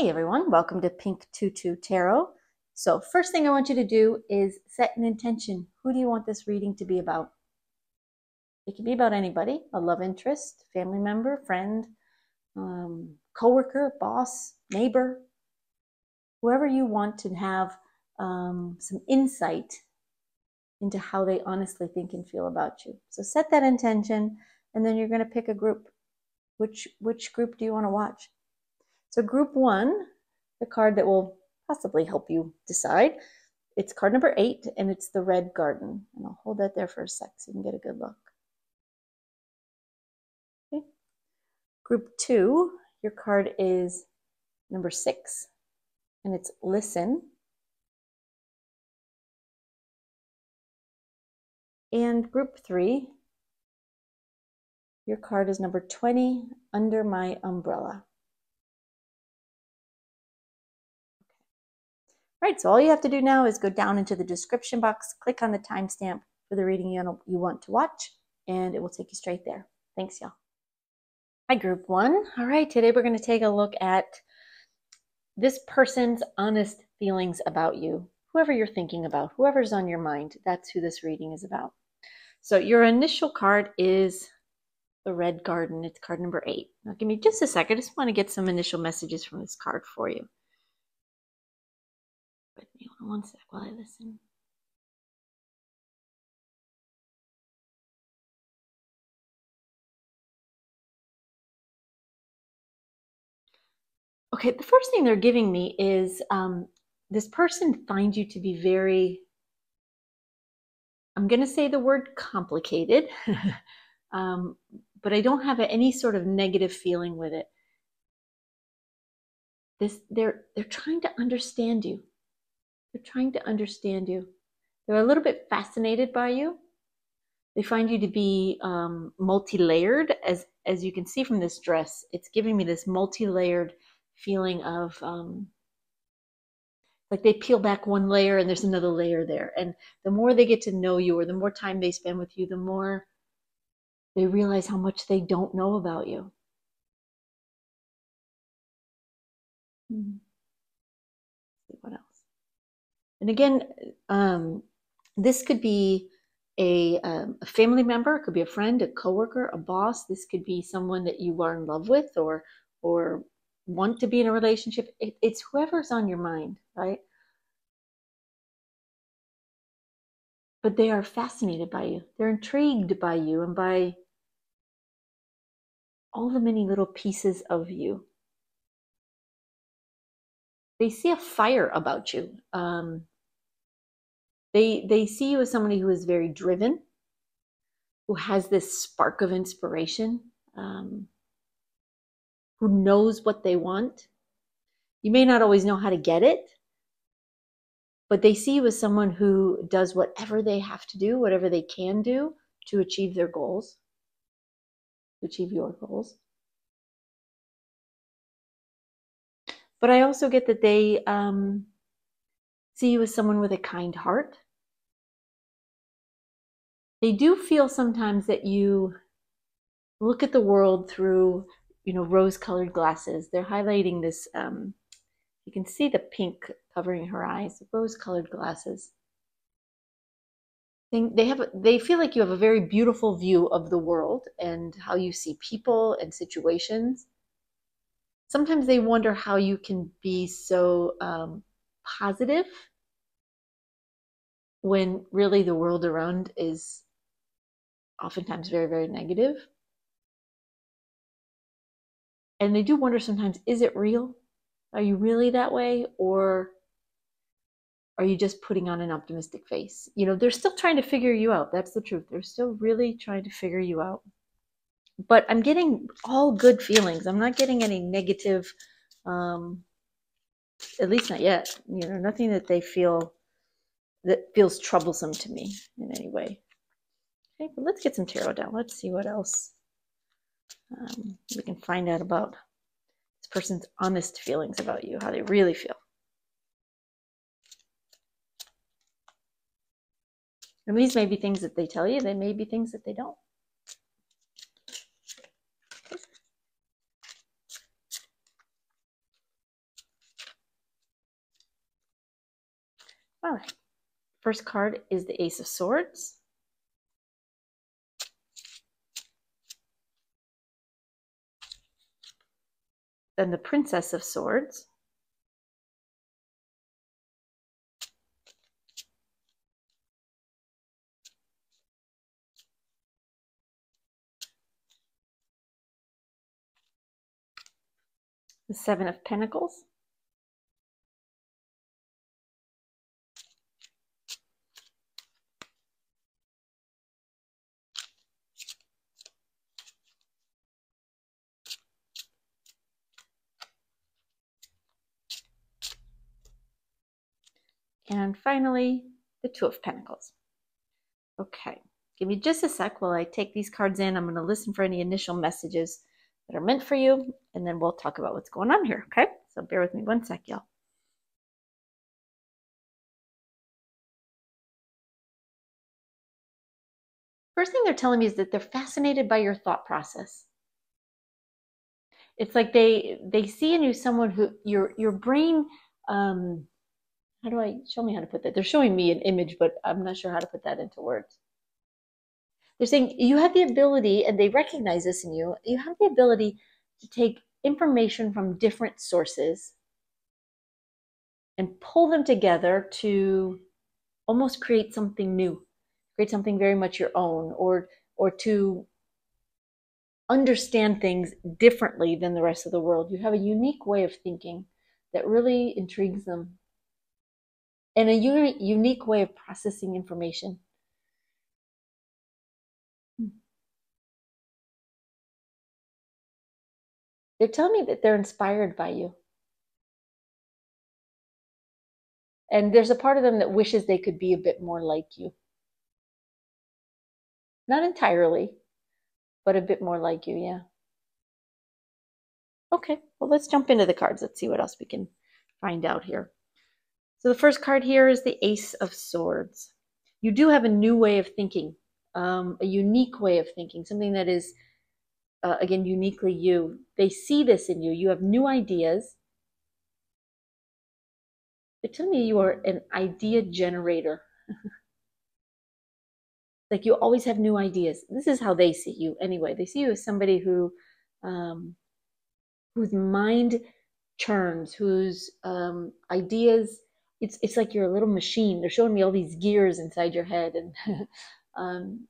Hey everyone, welcome to Pink Tutu Tarot. So first thing I want you to do is set an intention. Who do you want this reading to be about? It can be about anybody, a love interest, family member, friend, coworker, boss, neighbor, whoever you want to have some insight into how they honestly think and feel about you. So set that intention, and then you're going to pick a group. Which group do you want to watch? So group one, the card that will possibly help you decide, it's card number 8, and it's the Red Garden. And I'll hold that there for a sec so you can get a good look. Okay. Group 2, your card is number 6, and it's Listen. And group 3, your card is number 20, Under My Umbrella. All right, so all you have to do now is go down into the description box, click on the timestamp for the reading you want to watch, and it will take you straight there. Thanks, y'all. Hi, group 1. All right, today we're going to take a look at this person's honest feelings about you. Whoever you're thinking about, whoever's on your mind, that's who this reading is about. So your initial card is the Red Garden. It's card number 8. Now give me just a second. I just want to get some initial messages from this card for you. With me one sec while I listen. Okay, the first thing they're giving me is this person finds you to be very, I'm going to say the word complicated, but I don't have any sort of negative feeling with it. They're trying to understand you. They're trying to understand you. They're a little bit fascinated by you. They find you to be multi-layered. As you can see from this dress, it's giving me this multi-layered feeling of like they peel back one layer and there's another layer there. And the more they get to know you, or the more time they spend with you, the more they realize how much they don't know about you. What else? And again, this could be a family member, it could be a friend, a coworker, a boss. This could be someone that you are in love with or want to be in a relationship. It's whoever's on your mind, right? But they are fascinated by you. They're intrigued by you and by all the many little pieces of you. They see a fire about you. They see you as somebody who is very driven, who has this spark of inspiration, who knows what they want. You may not always know how to get it, but they see you as someone who does whatever they have to do, whatever they can do to achieve their goals, to achieve your goals. But I also get that they see you as someone with a kind heart. They do feel sometimes that you look at the world through, rose-colored glasses. They're highlighting this, you can see the pink covering her eyes, rose-colored glasses. They feel like you have a very beautiful view of the world and how you see people and situations. Sometimes they wonder how you can be so positive when really the world around is oftentimes very, very negative. And they do wonder sometimes, is it real? Are you really that way? Or are you just putting on an optimistic face? They're still trying to figure you out. That's the truth. They're still really trying to figure you out. But I'm getting all good feelings. I'm not getting any negative, at least not yet. Nothing that they feel that feels troublesome to me in any way. Okay, but let's get some tarot down. Let's see what else we can find out about this person's honest feelings about you, how they really feel. And these may be things that they tell you. They may be things that they don't. All right. First card is the Ace of Swords. Then the Princess of Swords. The Seven of Pentacles. And finally, the Two of Pentacles. Okay, give me just a sec while I take these cards in. I'm going to listen for any initial messages that are meant for you, and then we'll talk about what's going on here, okay? So bear with me one sec, y'all. First thing they're telling me is that they're fascinated by your thought process. It's like they see in you someone who your brain, how do I, show me how to put that? They're showing me an image, but I'm not sure how to put that into words. They're saying you have the ability, and they recognize this in you, you have the ability to take information from different sources and pull them together to almost create something new, create something very much your own, or to understand things differently than the rest of the world. You have a unique way of thinking that really intrigues them, and a unique way of processing information. They're telling me that they're inspired by you. And there's a part of them that wishes they could be a bit more like you. Not entirely, but a bit more like you, yeah. Okay, well, let's jump into the cards. Let's see what else we can find out here. So the first card here is the Ace of Swords. You do have a new way of thinking, a unique way of thinking, something that is, again, uniquely you. They see this in you. You have new ideas. They're telling me you are an idea generator. Like you always have new ideas. This is how they see you anyway. They see you as somebody who, whose mind churns, whose ideas, it's like you're a little machine. They're showing me all these gears inside your head, and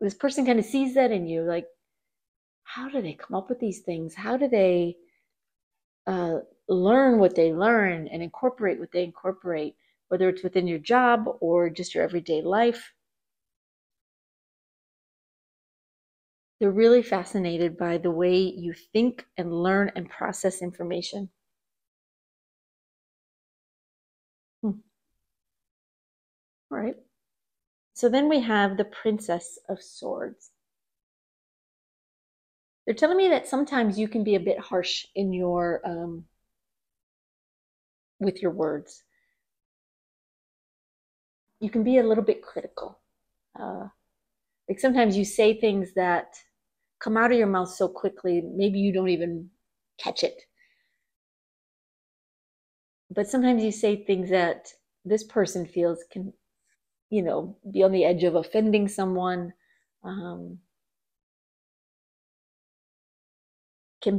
this person kind of sees that in you. Like, how do they come up with these things? How do they learn what they learn and incorporate what they incorporate, whether it's within your job or just your everyday life? They're really fascinated by the way you think and learn and process information. All right. So then we have the Princess of Swords. They're telling me that sometimes you can be a bit harsh in your with your words. You can be a little bit critical. Like sometimes you say things that come out of your mouth so quickly, maybe you don't even catch it. But sometimes you say things that this person feels can, you know, be on the edge of offending someone, can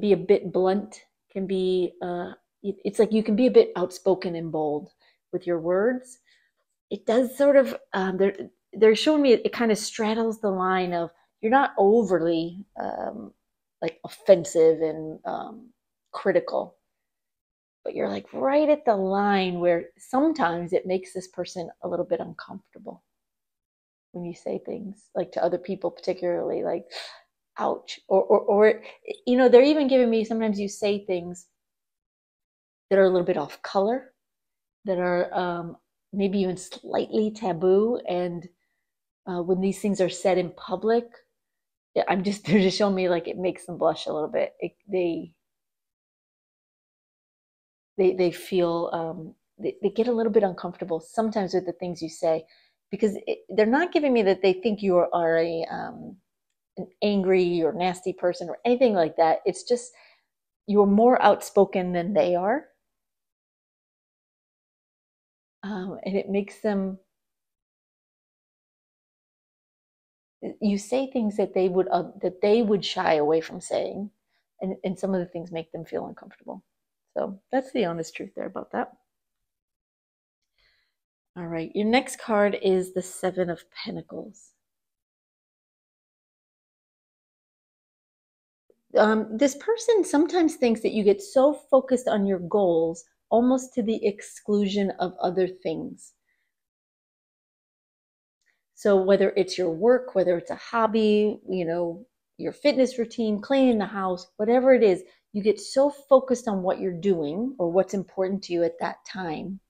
be a bit blunt, can be, it's like you can be a bit outspoken and bold with your words. It does sort of, they're showing me it kind of straddles the line of you're not overly like offensive and critical, but you're like right at the line where sometimes it makes this person a little bit uncomfortable when you say things like to other people, particularly like, ouch, or you know, they're even giving me, sometimes you say things that are a little bit off color, that are maybe even slightly taboo, and when these things are said in public, they're just showing me like it makes them blush a little bit. They feel they get a little bit uncomfortable sometimes with the things you say, because they're not giving me that they think you are an angry or nasty person or anything like that. It's just you're more outspoken than they are. and it makes them, you say things that they would shy away from saying, and some of the things make them feel uncomfortable. So that's the honest truth there about that. All right, your next card is the Seven of Pentacles. This person sometimes thinks that you get so focused on your goals almost to the exclusion of other things. So whether it's your work, whether it's a hobby, your fitness routine, cleaning the house, whatever it is, you get so focused on what you're doing or what's important to you at that time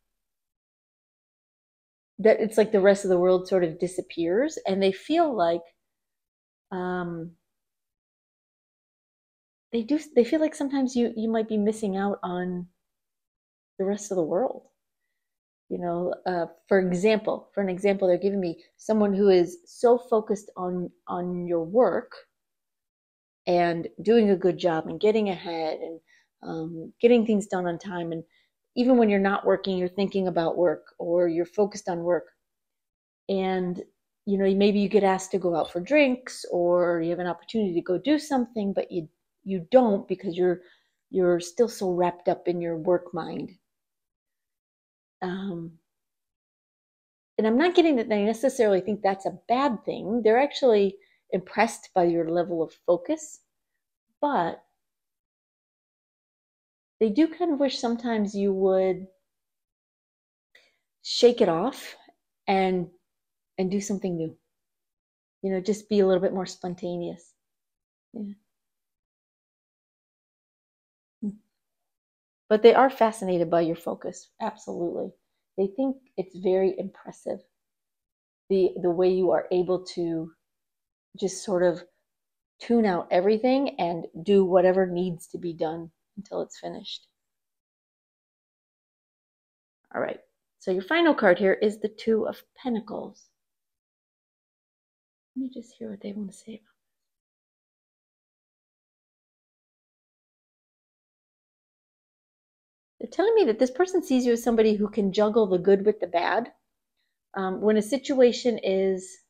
that it's like the rest of the world sort of disappears, and they feel like they feel like sometimes you might be missing out on the rest of the world. For an example, they're giving me someone who is so focused on your work and doing a good job and getting ahead and getting things done on time. And even when you're not working, you're thinking about work or you're focused on work. And maybe you get asked to go out for drinks or you have an opportunity to go do something, but you don't because you're still so wrapped up in your work mind. And I'm not getting that they necessarily think that's a bad thing. They're actually impressed by your level of focus, but they do kind of wish sometimes you would shake it off and do something new. Just be a little bit more spontaneous. Yeah. But they are fascinated by your focus. Absolutely. They think it's very impressive the way you are able to just sort of tune out everything and do whatever needs to be done until it's finished. All right. So your final card here is the Two of Pentacles. Let me just hear what they want to say about it. They're telling me that this person sees you as somebody who can juggle the good with the bad. When a situation is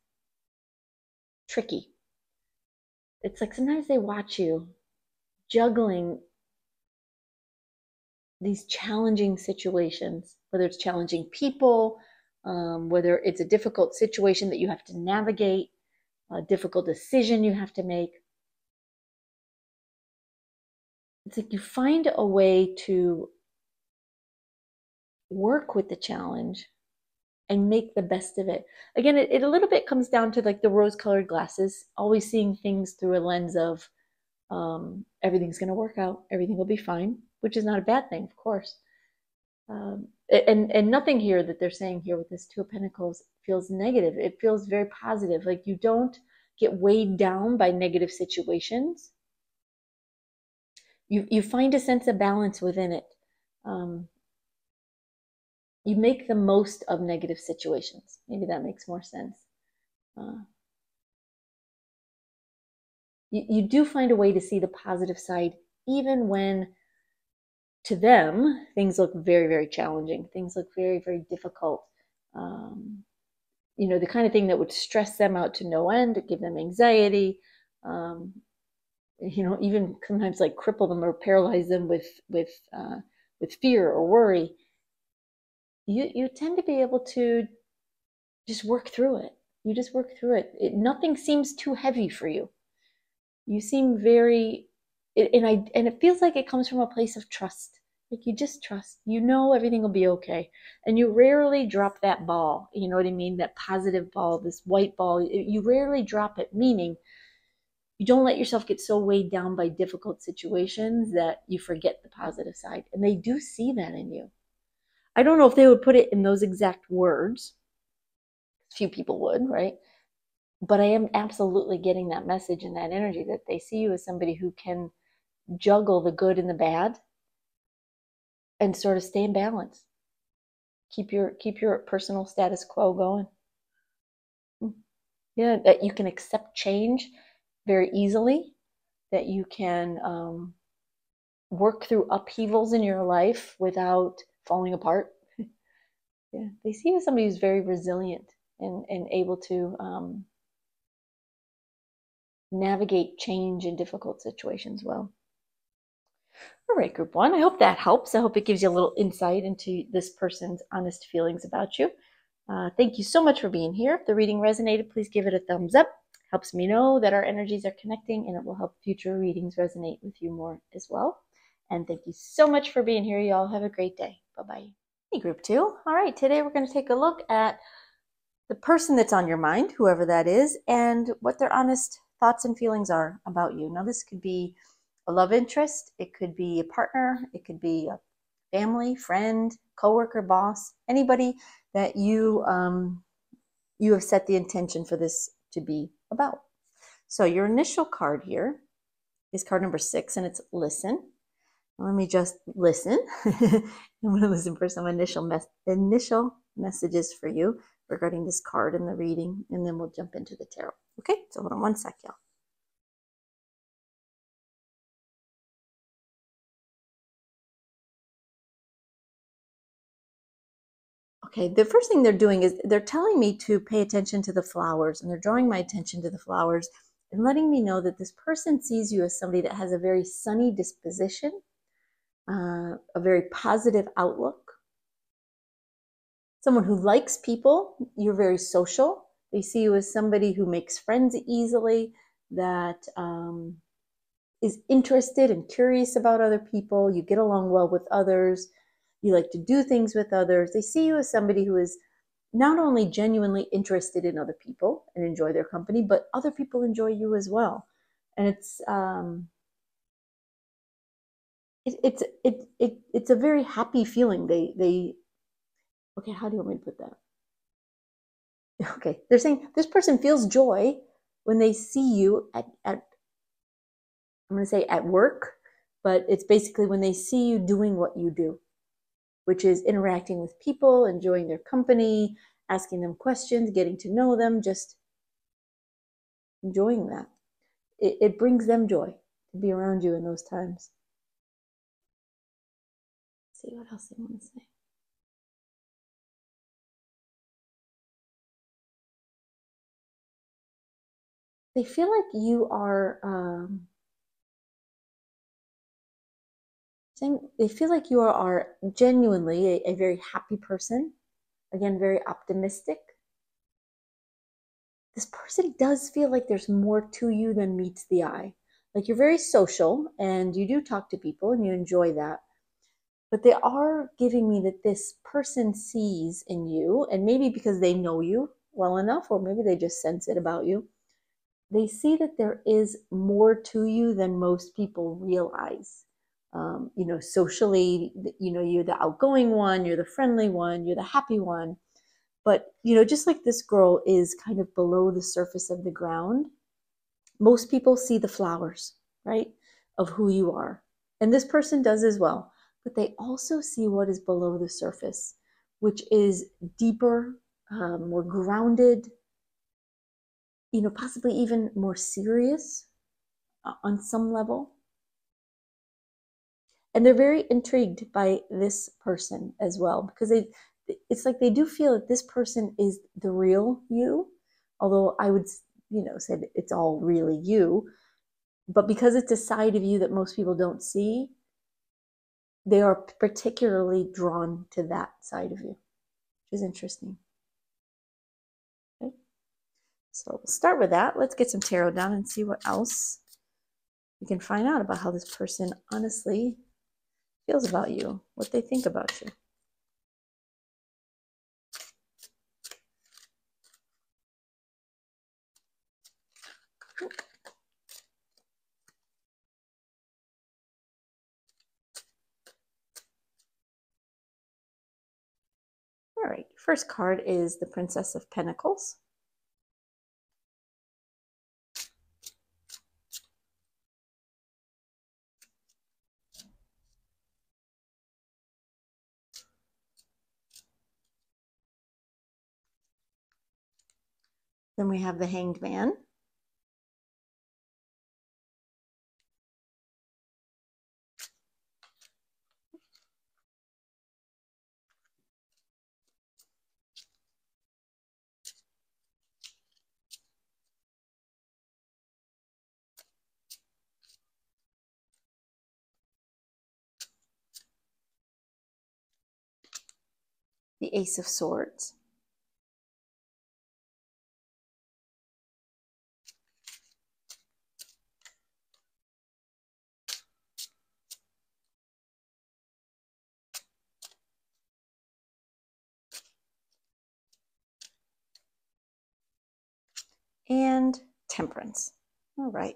tricky, it's like sometimes they watch you juggling these challenging situations, whether it's challenging people, whether it's a difficult situation that you have to navigate, a difficult decision you have to make. It's like you find a way to work with the challenge and make the best of it. Again, it a little bit comes down to like the rose-colored glasses, always seeing things through a lens of everything's going to work out, everything will be fine, which is not a bad thing, of course. And nothing here that they're saying here with this Two of Pentacles feels negative. It feels very positive. Like you don't get weighed down by negative situations. You find a sense of balance within it. You make the most of negative situations. Maybe that makes more sense. You do find a way to see the positive side, even when to them things look very, very challenging. Things look very, very difficult. The kind of thing that would stress them out to no end, give them anxiety, even sometimes like cripple them or paralyze them with fear or worry. You tend to be able to just work through it. You just work through it. Nothing seems too heavy for you. You seem very, and it feels like it comes from a place of trust. Like you just trust, everything will be okay. And you rarely drop that ball, you know what I mean? That positive ball, this white ball, you rarely drop it, meaning you don't let yourself get so weighed down by difficult situations that you forget the positive side. And they do see that in you. I don't know if they would put it in those exact words. Few people would, right? But I am absolutely getting that message and that energy that they see you as somebody who can juggle the good and the bad and sort of stay in balance. Keep your personal status quo going. Yeah, that you can accept change very easily, that you can work through upheavals in your life without falling apart. Yeah, they see you as somebody who's very resilient and able to navigate change in difficult situations well. All right, group one, I hope that helps. I hope it gives you a little insight into this person's honest feelings about you. Thank you so much for being here. If the reading resonated, please give it a thumbs up. Helps me know that our energies are connecting, and it will help future readings resonate with you more as well. And thank you so much for being here. You all have a great day. Bye-bye. Hey, group two. All right, today we're going to take a look at the person that's on your mind, whoever that is, and what their honest thoughts and feelings are about you. Now, this could be a love interest, it could be a partner, it could be a family, friend, coworker, boss, anybody that you have set the intention for this to be about. So your initial card here is card number 6, and it's listen. Let me just listen. I'm going to listen for some initial messages for you regarding this card and the reading, and then we'll jump into the tarot. Okay, so hold on one sec, y'all. Okay, the first thing they're doing is they're telling me to pay attention to the flowers, and they're drawing my attention to the flowers and letting me know that this person sees you as somebody that has a very sunny disposition, a very positive outlook, someone who likes people. You're very social. They see you as somebody who makes friends easily, that is interested and curious about other people. You get along well with others. You like to do things with others. They see you as somebody who is not only genuinely interested in other people and enjoy their company, but other people enjoy you as well. And it's a very happy feeling. They okay, how do you want me to put that? Okay, they're saying this person feels joy when they see you at I'm going to say at work, but it's basically when they see you doing what you do, which is interacting with people, enjoying their company, asking them questions, getting to know them, just enjoying that. It brings them joy to be around you in those times. Let's see what else they want to say. They feel like you are they feel like you are genuinely a very happy person. Again, very optimistic. This person does feel like there's more to you than meets the eye. Like you're very social and you do talk to people and you enjoy that. But they are giving me that this person sees in you, and maybe because they know you well enough, or maybe they just sense it about you, they see that there is more to you than most people realize. Socially, you're the outgoing one, you're the friendly one, you're the happy one. But, just like this girl is kind of below the surface of the ground, most people see the flowers, right, of who you are. And this person does as well. But they also see what is below the surface, which is deeper, more grounded, possibly even more serious on some level. And they're very intrigued by this person as well, because it's like they do feel that this person is the real you, although I would, say that it's all really you. But because it's a side of you that most people don't see, they are particularly drawn to that side of you, which is interesting. Okay. So we'll start with that. Let's get some tarot down and see what else we can find out about how this person honestly feels about you, what they think about you. All right, first card is the Princess of Pentacles. Then we have the Hanged Man. the Ace of Swords. And Temperance. All right.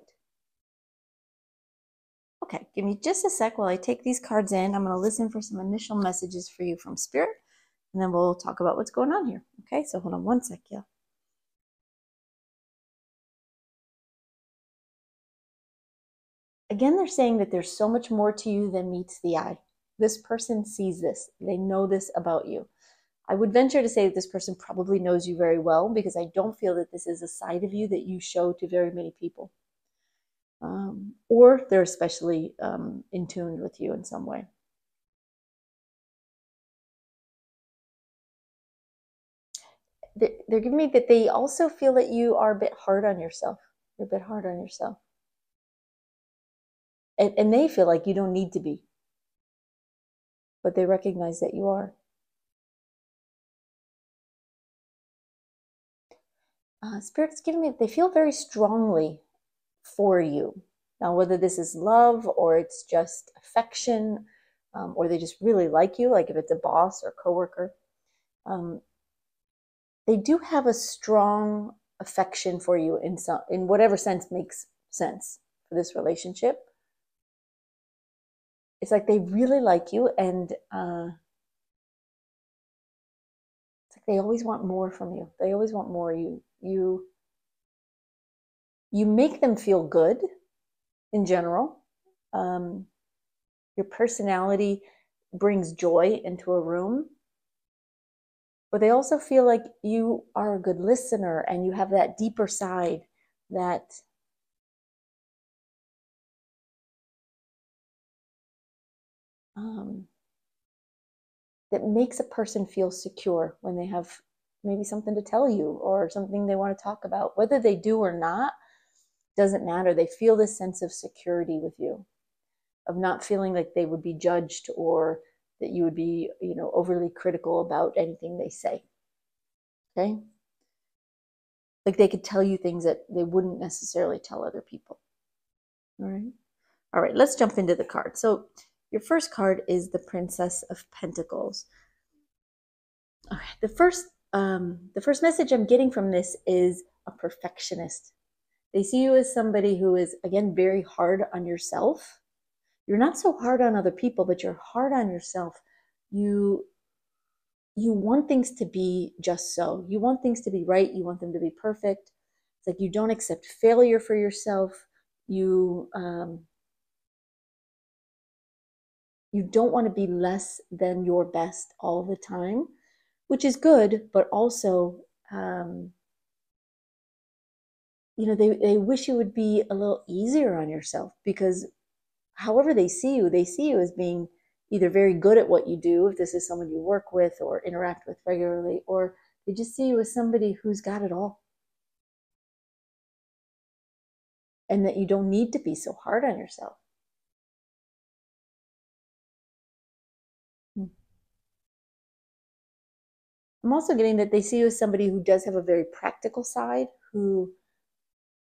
Okay, give me just a sec while I take these cards in. I'm going to listen for some initial messages for you from Spirit, and then we'll talk about what's going on here. Okay, so hold on one sec, yeah. Again, they're saying that there's so much more to you than meets the eye. This person sees this. They know this about you. I would venture to say that this person probably knows you very well, because I don't feel that this is a side of you that you show to very many people. Or they're especially in tune with you in some way. They're giving me that they also feel that you are a bit hard on yourself. You're a bit hard on yourself. And they feel like you don't need to be. But they recognize that you are. Spirit's giving me, they feel very strongly for you. Now, whether this is love or it's just affection, or they just really like you, like if it's a boss or coworker, they do have a strong affection for you in whatever sense makes sense for this relationship. It's like they really like you, and it's like they always want more from you. They always want more. You make them feel good in general. Your personality brings joy into a room, but they also feel like you are a good listener, and you have that deeper side that that makes a person feel secure when they have maybe something to tell you or something they want to talk about. Whether they do or not doesn't matter. They feel this sense of security with you, of not feeling like they would be judged or that you would be, overly critical about anything they say. Okay? Like they could tell you things that they wouldn't necessarily tell other people. All right. All right, let's jump into the card. So your first card is the Princess of Pentacles. Okay, the first message I'm getting from this is a perfectionist. They see you as somebody who is, again, very hard on yourself. You're not so hard on other people, but you're hard on yourself. You want things to be just so. You want things to be right. You want them to be perfect. It's like you don't accept failure for yourself. You don't want to be less than your best all the time, which is good, but also, they wish you would be a little easier on yourself, because however they see you as being either very good at what you do, if this is someone you work with or interact with regularly, or they just see you as somebody who's got it all. And that you don't need to be so hard on yourself. I'm also getting that they see you as somebody who does have a very practical side, who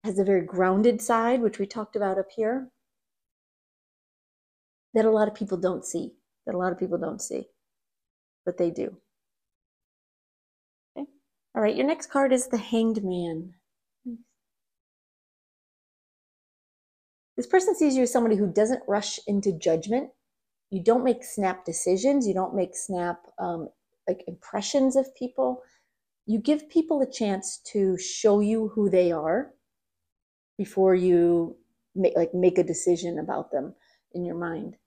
has a very grounded side, which we talked about up here, that a lot of people don't see, but they do. Okay. All right, your next card is the Hanged Man. This person sees you as somebody who doesn't rush into judgment. You don't make snap decisions. You don't make snap impressions of people. You give people a chance to show you who they are before you make a decision about them in your mind.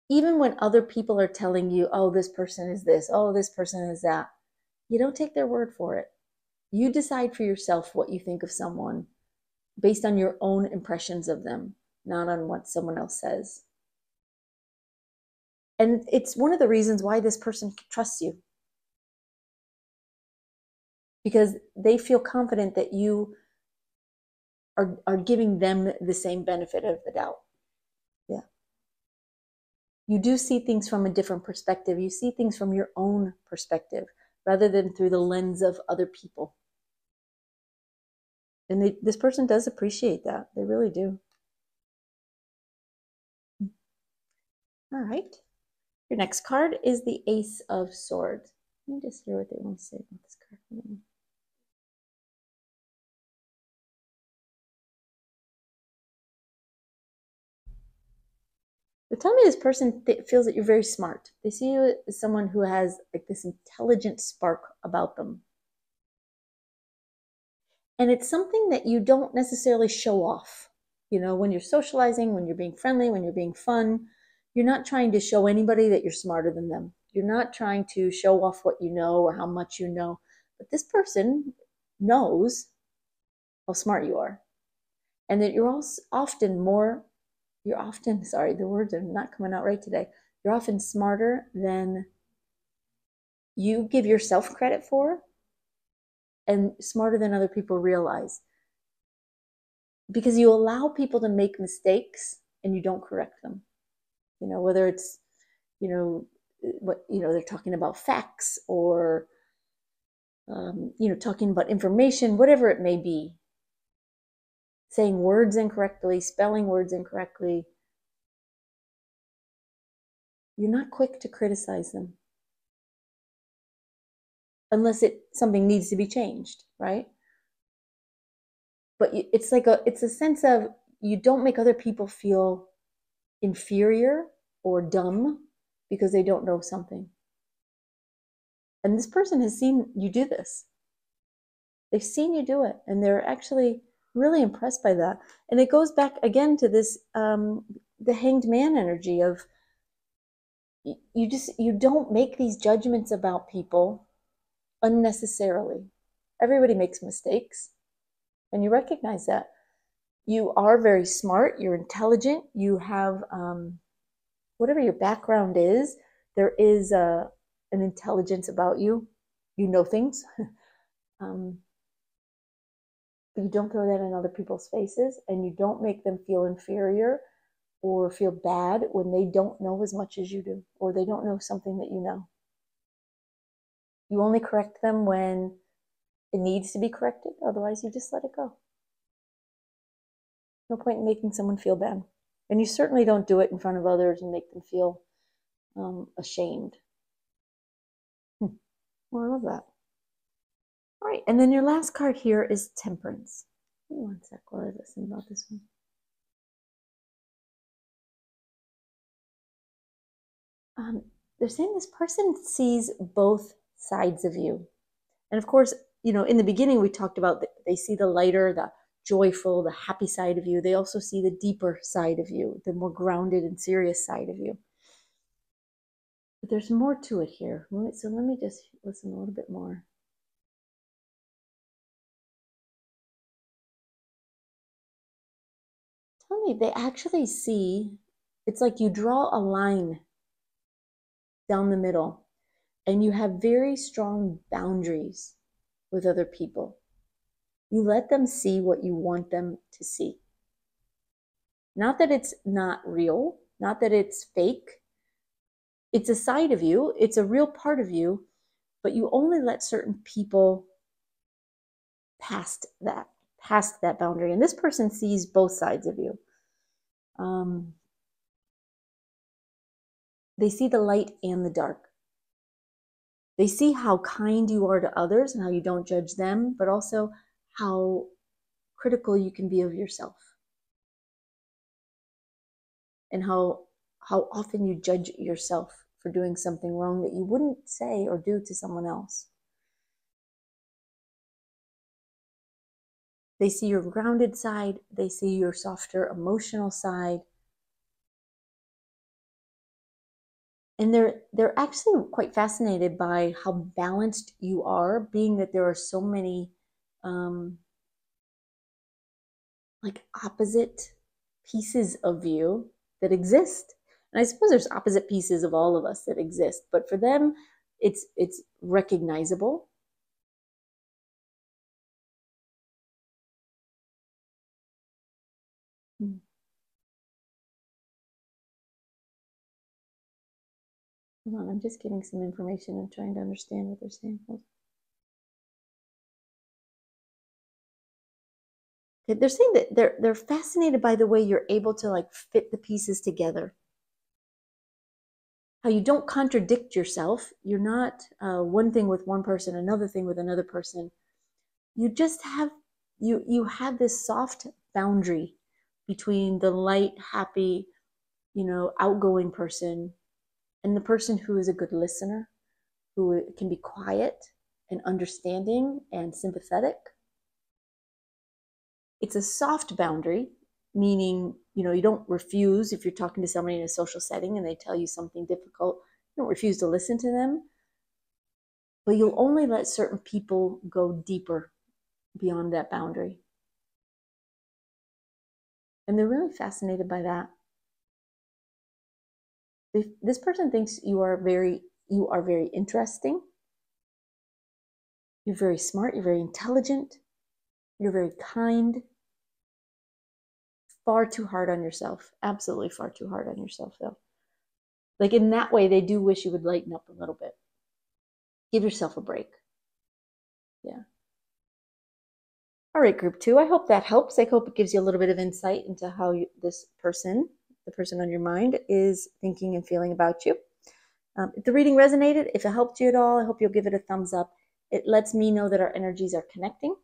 Even when other people are telling you, oh, this person is this, oh, this person is that, you don't take their word for it. You decide for yourself what you think of someone based on your own impressions of them, not on what someone else says. And it's one of the reasons why this person trusts you, because they feel confident that you are giving them the same benefit of the doubt. Yeah. you do see things from a different perspective. You see things from your own perspective rather than through the lens of other people. And this person does appreciate that. They really do. All right. Your next card is the Ace of Swords. Let me just hear what they want to say about this card. But tell me, this person feels that you're very smart. They see you as someone who has like this intelligent spark about them. And it's something that you don't necessarily show off. You know, when you're socializing, when you're being friendly, when you're being fun, you're not trying to show anybody that you're smarter than them. You're not trying to show off what you know or how much you know. But this person knows how smart you are. And that you're often, sorry, the words are not coming out right today. You're often smarter than you give yourself credit for and smarter than other people realize. Because you allow people to make mistakes and you don't correct them. You know, whether it's, they're talking about facts or, talking about information, whatever it may be, saying words incorrectly, spelling words incorrectly. You're not quick to criticize them unless something needs to be changed, right? But it's a sense of you don't make other people feel inferior or dumb because they don't know something. And this person has seen you do this. They've seen you do it, and they're actually really impressed by that. And it goes back again to this, the Hanged Man energy of you don't make these judgments about people unnecessarily. Everybody makes mistakes, and you recognize that. You are very smart, you're intelligent, you have, whatever your background is, there is an intelligence about you. You know things. But you don't throw that in other people's faces, and you don't make them feel inferior or feel bad when they don't know as much as you do, or they don't know something that you know. You only correct them when it needs to be corrected. Otherwise, you just let it go. No point in making someone feel bad. And you certainly don't do it in front of others and make them feel ashamed. Well, I love that. All right, and then your last card here is Temperance. Give me one sec while I listen about this one. They're saying this person sees both sides of you. And of course, in the beginning, we talked about they see the lighter, the joyful, the happy side of you. They also see the deeper side of you, the more grounded and serious side of you. But there's more to it here. So let me just listen a little bit more. Tell me, they actually see, it's like you draw a line down the middle and you have very strong boundaries with other people. You let them see what you want them to see. Not that it's not real, not that it's fake. It's a side of you, it's a real part of you, but you only let certain people past that boundary. And this person sees both sides of you. They see the light and the dark. They see how kind you are to others and how you don't judge them, but also how critical you can be of yourself. And how often you judge yourself for doing something wrong that you wouldn't say or do to someone else. They see your grounded side. They see your softer emotional side. And they're actually quite fascinated by how balanced you are, being that there are so many like opposite pieces of you that exist. And I suppose there's opposite pieces of all of us that exist, but for them, it's recognizable. Hold on, I'm just getting some information and trying to understand what they're saying. Okay, they're saying that they're fascinated by the way you're able to like fit the pieces together. How you don't contradict yourself. You're not one thing with one person, another thing with another person. You just have you have this soft boundary between the light, happy, outgoing person and the person who is a good listener, who can be quiet and understanding and sympathetic. It's a soft boundary, meaning, you don't refuse if you're talking to somebody in a social setting and they tell you something difficult. You don't refuse to listen to them, but you'll only let certain people go deeper beyond that boundary. And they're really fascinated by that. This person thinks you are very interesting. You're very smart. You're very intelligent. You're very kind. Far too hard on yourself. Absolutely far too hard on yourself, though. Like in that way, they do wish you would lighten up a little bit. Give yourself a break. Yeah. All right, group 2. I hope that helps. I hope it gives you a little bit of insight into how this person, the person on your mind, is thinking and feeling about you. If the reading resonated, if it helped you at all, I hope you'll give it a thumbs up. It lets me know that our energies are connecting,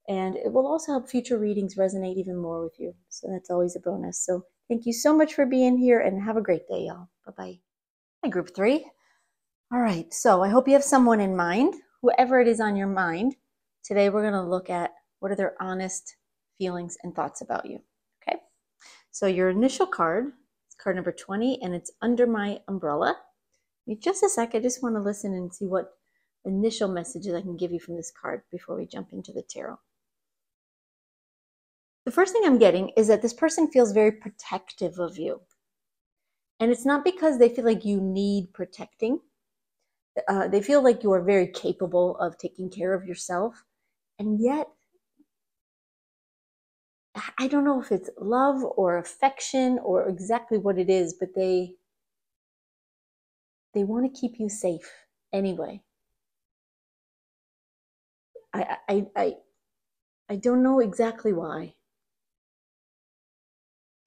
and it will also help future readings resonate even more with you. So that's always a bonus. So thank you so much for being here, and have a great day, y'all. Bye-bye. Hi, group 3. All right, so I hope you have someone in mind, whoever it is on your mind. Today we're going to look at what are their honest feelings and thoughts about you. Okay, so your initial card is card number 20, and it's Under My Umbrella. Just a sec, I just want to listen and see what initial messages I can give you from this card before we jump into the tarot. The first thing I'm getting is that this person feels very protective of you. And it's not because they feel like you need protecting. They feel like you are very capable of taking care of yourself. And yet, I don't know if it's love or affection or exactly what it is, but they want to keep you safe anyway. I don't know exactly why.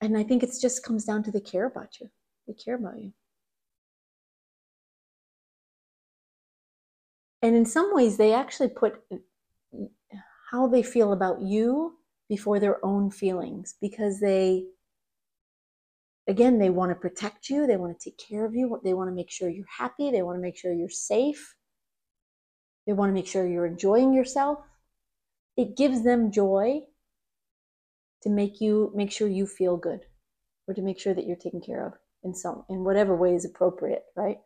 And I think it just comes down to they care about you. They care about you. And in some ways, they actually put how they feel about you before their own feelings, because they want to protect you. They want to take care of you. They want to make sure you're happy. They want to make sure you're safe. They want to make sure you're enjoying yourself. It gives them joy to make sure you feel good, or to make sure that you're taken care of in whatever way is appropriate, right?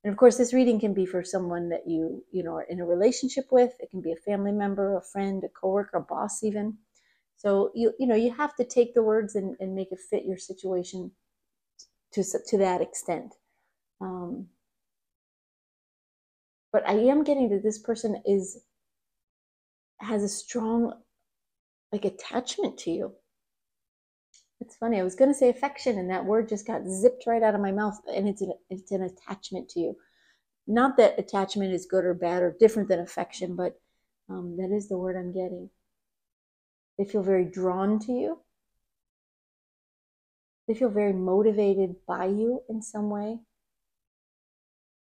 And of course, this reading can be for someone that you are in a relationship with. It can be a family member, a friend, a coworker, a boss even. So you have to take the words and make it fit your situation to that extent. But I am getting that this person has a strong attachment to you. It's funny. I was going to say affection, and that word just got zipped right out of my mouth. And it's an attachment to you. Not that attachment is good or bad or different than affection, but that is the word I'm getting. They feel very drawn to you. They feel very motivated by you in some way.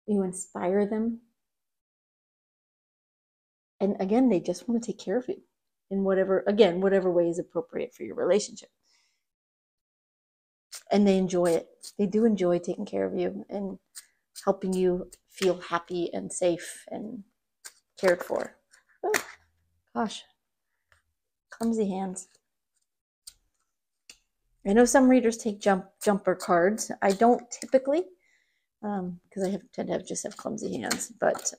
You inspire them. And again, they just want to take care of you in whatever way is appropriate for your relationship. And they enjoy it. They do enjoy taking care of you and helping you feel happy and safe and cared for. Oh, gosh, clumsy hands. I know some readers take jumper cards. I don't typically, because I tend to just have clumsy hands, but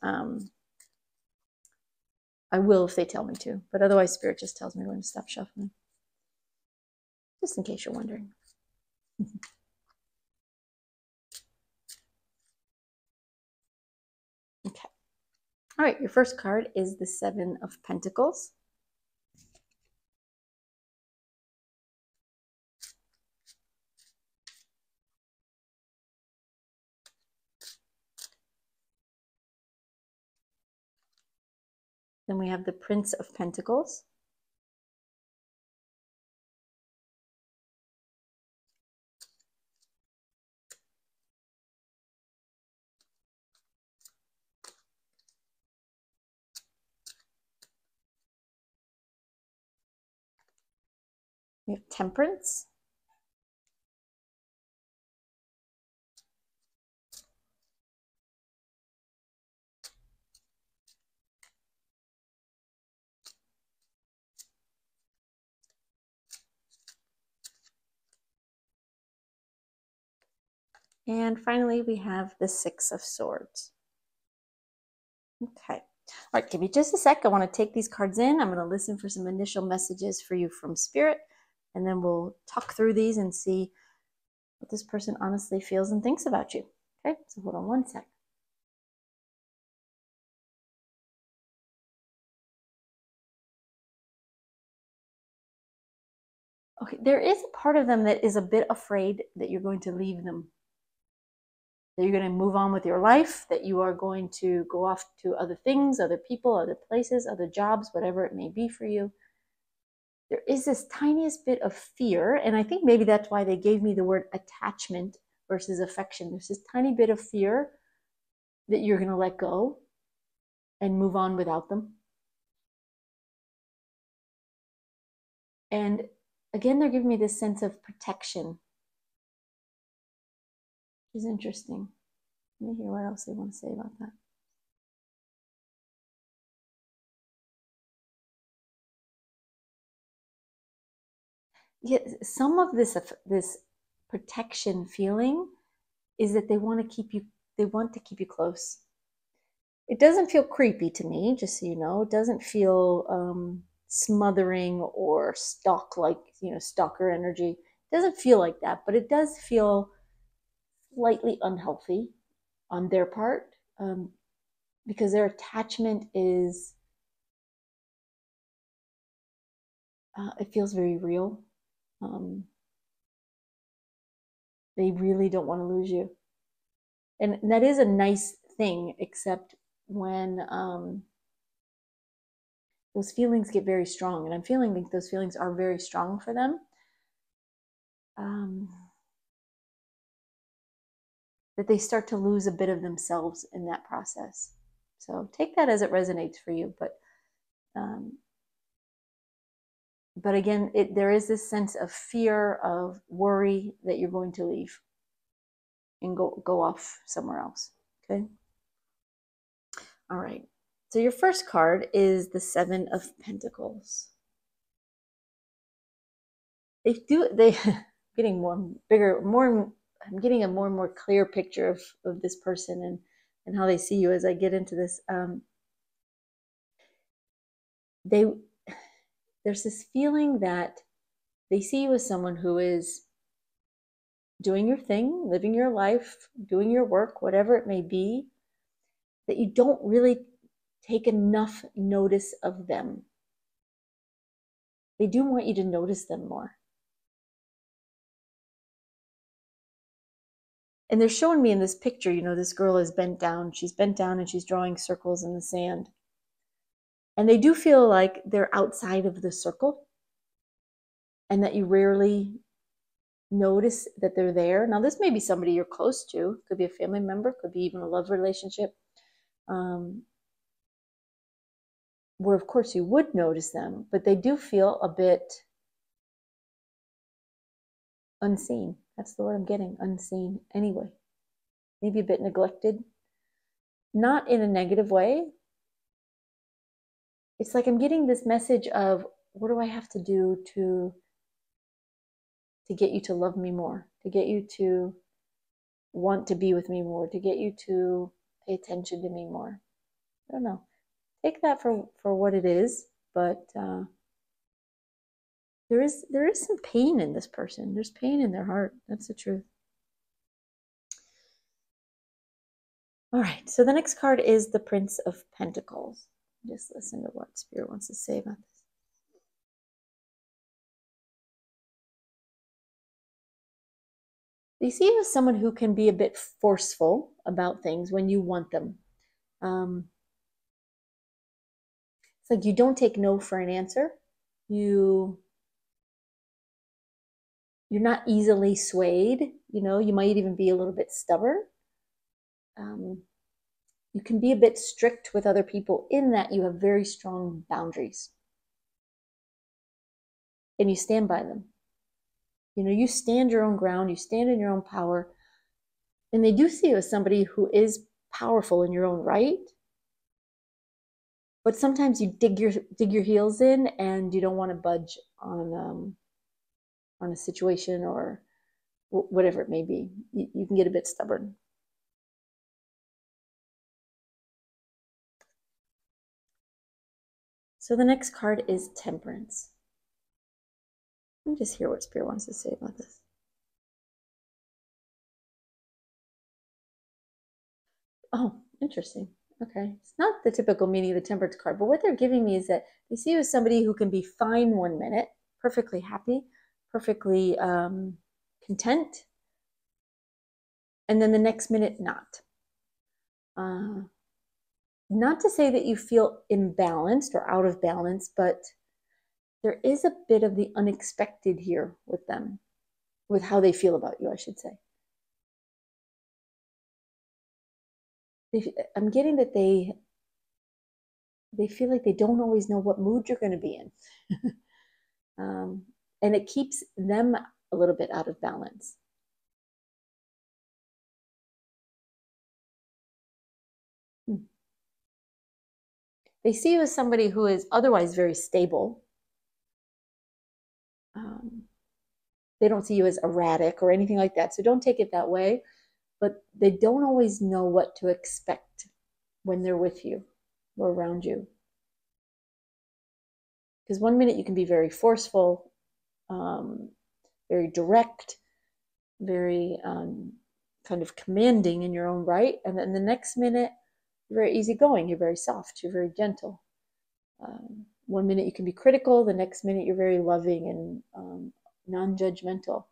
I will if they tell me to. But otherwise, Spirit just tells me when to stop shuffling. Just in case you're wondering. Okay. All right, your first card is the Seven of Pentacles. Then we have the Prince of Pentacles. We have Temperance. And finally, we have the Six of Swords. Okay. All right, give me just a sec. I want to take these cards in. I'm going to listen for some initial messages for you from Spirit, and then we'll talk through these and see what this person honestly feels and thinks about you. Okay, so hold on one sec. Okay, there is a part of them that is a bit afraid that you're going to leave them, that you're going to move on with your life, that you are going to go off to other things, other people, other places, other jobs, whatever it may be for you. There is this tiniest bit of fear, and I think maybe that's why they gave me the word attachment versus affection. There's this tiny bit of fear that you're going to let go and move on without them. And again, they're giving me this sense of protection, which is interesting. Let me hear what else they want to say about that. Yeah, some of this protection feeling is that they want to keep you close. It doesn't feel creepy to me, just so you know. It doesn't feel smothering or stalker energy. It doesn't feel like that, but it does feel slightly unhealthy on their part, because their attachment is, it feels very real. They really don't want to lose you. And that is a nice thing, except when those feelings get very strong, and I'm feeling like those feelings are very strong for them, that they start to lose a bit of themselves in that process. So take that as it resonates for you. But again, there is this sense of fear, of worry that you're going to leave and go off somewhere else. Okay. All right. So your first card is the Seven of Pentacles. They getting I'm getting a more and more clear picture of this person and how they see you as I get into this. There's this feeling that they see you as someone who is doing your thing, living your life, doing your work, whatever it may be, that you don't really take enough notice of them. They do want you to notice them more. And they're showing me in this picture, this girl is bent down. She's bent down and she's drawing circles in the sand. And they do feel like they're outside of the circle and that you rarely notice that they're there. Now, this may be somebody you're close to. Could be a family member, could be even a love relationship, where of course you would notice them, but they do feel a bit unseen. That's the word I'm getting, unseen anyway. Maybe a bit neglected. Not in a negative way. It's like I'm getting this message of, what do I have to do to get you to love me more, to get you to want to be with me more, to get you to pay attention to me more. I don't know. Take that for what it is, but there is some pain in this person. There's pain in their heart. That's the truth. All right, so the next card is the Prince of Pentacles. Just listen to what Spirit wants to say about this. They see you as someone who can be a bit forceful about things when you want them. It's like you don't take no for an answer. You're not easily swayed. You might even be a little bit stubborn. You can be a bit strict with other people in that you have very strong boundaries. And you stand by them. You stand your own ground, you stand in your own power. And they do see you as somebody who is powerful in your own right. But sometimes you dig your heels in and you don't want to budge on a situation or whatever it may be. You can get a bit stubborn. So the next card is Temperance. Let me just hear what Spirit wants to say about this. Oh, interesting. Okay. It's not the typical meaning of the Temperance card, but what they're giving me is that they see you as somebody who can be fine 1 minute, perfectly happy, perfectly content, and then the next minute not. Not to say that you feel imbalanced or out of balance, but there is a bit of the unexpected here with them, with how they feel about you, I should say. I'm getting that they feel like they don't always know what mood you're going to be in. And it keeps them a little bit out of balance. They see you as somebody who is otherwise very stable. They don't see you as erratic or anything like that, so don't take it that way. But they don't always know what to expect when they're with you or around you. Because 1 minute you can be very forceful, very direct, very kind of commanding in your own right. And then the next minute, you're very easygoing, you're very soft, you're very gentle. 1 minute you can be critical, the next minute you're very loving and non-judgmental.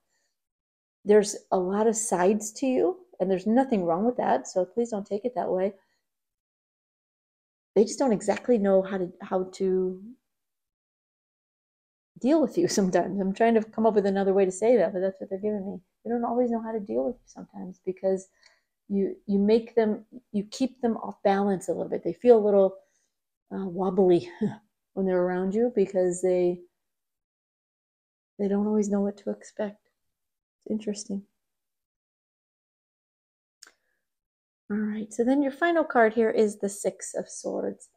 There's a lot of sides to you, and there's nothing wrong with that, so please don't take it that way. They just don't exactly know how to deal with you sometimes. I'm trying to come up with another way to say that, but that's what they're giving me. They don't always know how to deal with you sometimes because you keep them off balance a little bit. They feel a little wobbly when they're around you because they don't always know what to expect. It's interesting. All right, so then your final card here is the Six of Swords.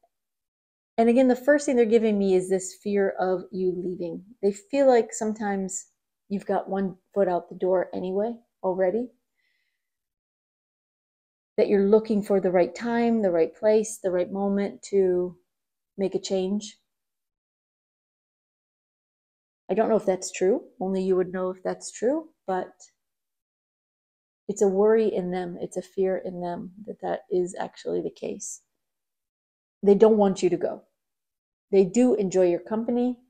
And again, the first thing they're giving me is this fear of you leaving. They feel like sometimes you've got one foot out the door anyway, already. That you're looking for the right time, the right place, the right moment to make a change. I don't know if that's true. Only you would know if that's true, but it's a worry in them. It's a fear in them that is actually the case. They don't want you to go. They do enjoy your company.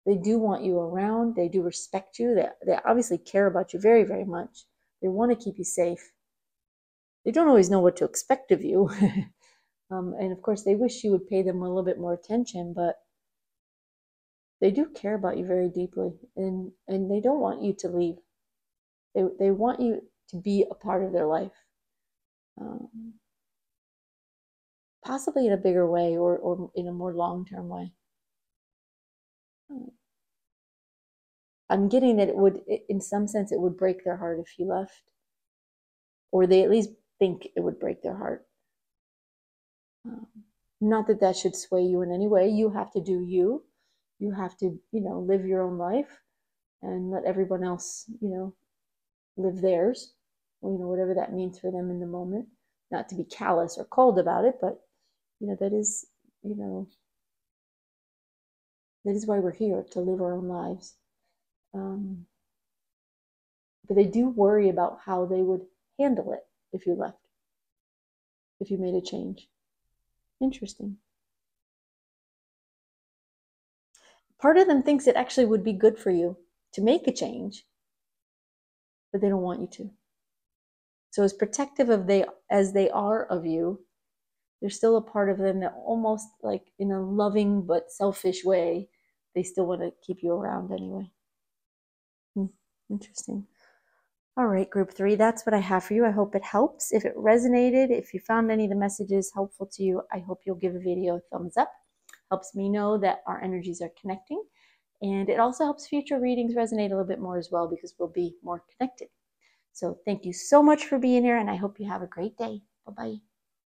They do want you around. They do respect you. They obviously care about you very, very much. They want to keep you safe. They don't always know what to expect of you. And of course, they wish you would pay them a little bit more attention, but they do care about you very deeply, and they don't want you to leave. They want you to be a part of their life, possibly in a bigger way or in a more long-term way. I'm getting that it would, in some sense, it would break their heart if you left, or they at least think it would break their heart. Not that that should sway you in any way. You have to do you. You have to, live your own life and let everyone else, live theirs, whatever that means for them in the moment. Not to be callous or cold about it, but, that is why we're here, to live our own lives. But they do worry about how they would handle it if you left, if you made a change. Interesting. Part of them thinks it actually would be good for you to make a change, but they don't want you to. So as protective as they are of you, there's still a part of them that almost like in a loving but selfish way, they still want to keep you around anyway. Interesting. All right, group 3, that's what I have for you. I hope it helps. If it resonated, if you found any of the messages helpful to you, I hope you'll give a video a thumbs up. Helps me know that our energies are connecting. And it also helps future readings resonate a little bit more as well because we'll be more connected. So thank you so much for being here, and I hope you have a great day. Bye-bye.